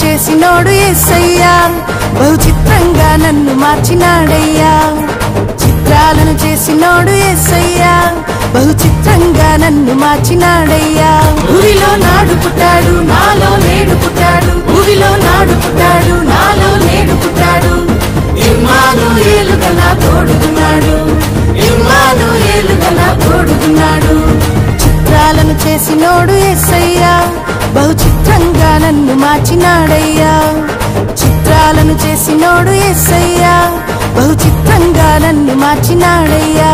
చేసినోడు యేసయ్యా బహు చిత్రంగా నన్ను మార్చినాడయ్యా చిత్రాలను చేసినోడు యేసయ్యా బహు చిత్రంగా నన్ను మార్చినాడయ్యా ఊరిలో నాడు పుట్టాడు నాలో నేడు పుట్టాడు ఊరిలో నాడు పుట్టాడు నాలో నేడు పుట్టాడు ఇమ్మానుయేలుగా నా తోడుగున్నాడు ఇమ్మానుయేలుగా నా తోడుగున్నాడు చిత్రాలను చేసినోడు యేసయ్యా బహు చిత్రంగా నన్ను మార్చినాడయ్యా చిత్రాలను చేసినోడు యేసయ్యా బహు చిత్రంగా నన్ను మార్చినాడయ్యా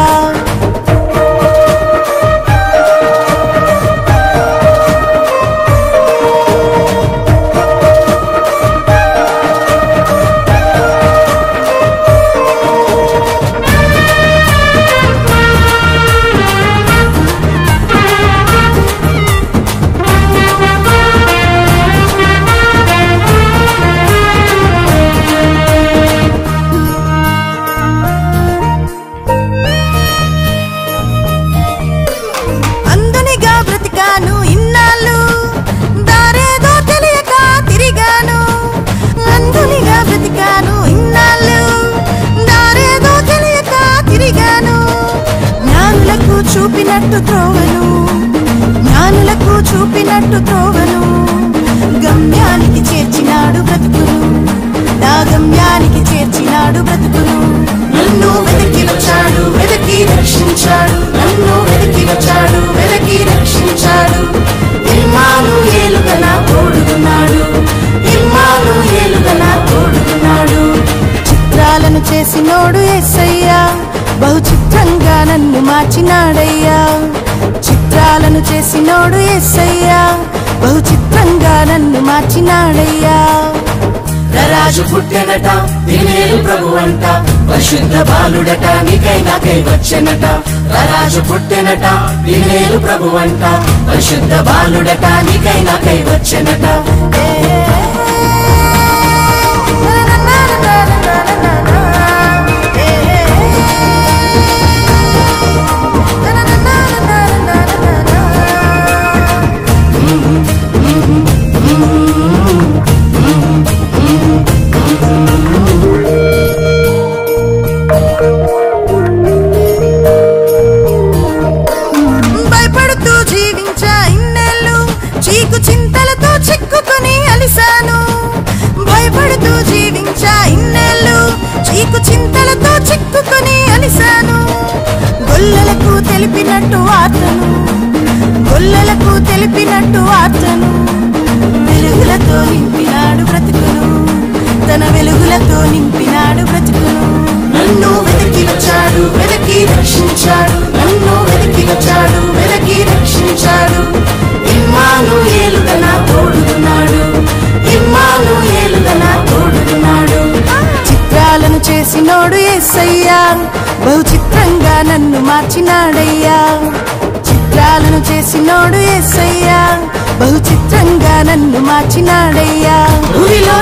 చూపినట్టు త్రోవను జ్ఞానులకు చూపినట్టు త్రోవను గమ్యానికి చేర్చినాడు బ్రతుకును నా గమ్యానికి చేర్చినాడు బ్రతుకును నన్ను వెతికి వచ్చాడు వెతికి రక్షించాడు నన్ను వెతికి వచ్చాడు వెతికి రక్షించాడు ఇమ్మానుయేలుగా నా తోడుగున్నాడు ఇమ్మానుయేలుగా నా తోడుగున్నాడు చిత్రాలను చేసినోడు యేసయ్యా బహు చిత్రంగా నన్ను మార్చినాడయ్యా చిత్రాలను చేసినోడు యేసయ్యా బహు చిత్రంగా నన్ను మార్చినాడయ్యా రాజు పుట్టెనట దినేలు ప్రభువంట పరిశుద్ధ బాలుడట నీకై నాకై వచ్చెనట రాజు పుట్టెనట దినేలు ప్రభువంట పరిశుద్ధ బాలుడట నీకై నాకై వచ్చెనట భయపడుతూ జీవించా ఇన్నేళ్ళు చీకు చింతలతో చిక్కుకొని అలిసాను భయపడుతూ జీవించా ఇన్నేళ్ళు చీకు చింతలతో చిక్కుకొని అలిసాను గొల్లలకు తెలిపినట్టు వార్తను గొల్లలకు తెలిపినట్టు వార్తను వెలుగులతో నింపినాడు బ్రతుకును తన వెలుగులతో నింపినాడు బ్రతుకును నన్ను వెతికి వచ్చాడు వెతికి రక్షించాడు నన్ను వెతికి వచ్చాడు వెతికి రక్షించాడు ఇమ్మానుయేలుగా నా తోడుగున్నాడు ఇమ్మానుయేలుగా నా తోడుగున్నాడు చిత్రాలను చేసినోడు యేసయ్యా బహు చిత్రంగా నన్ను మార్చినాడయ్యా చిత్రాలను చేసినోడు యేసయ్యా బహు చిత్రంగా నన్ను మార్చినాడయ్యా ఊరిలో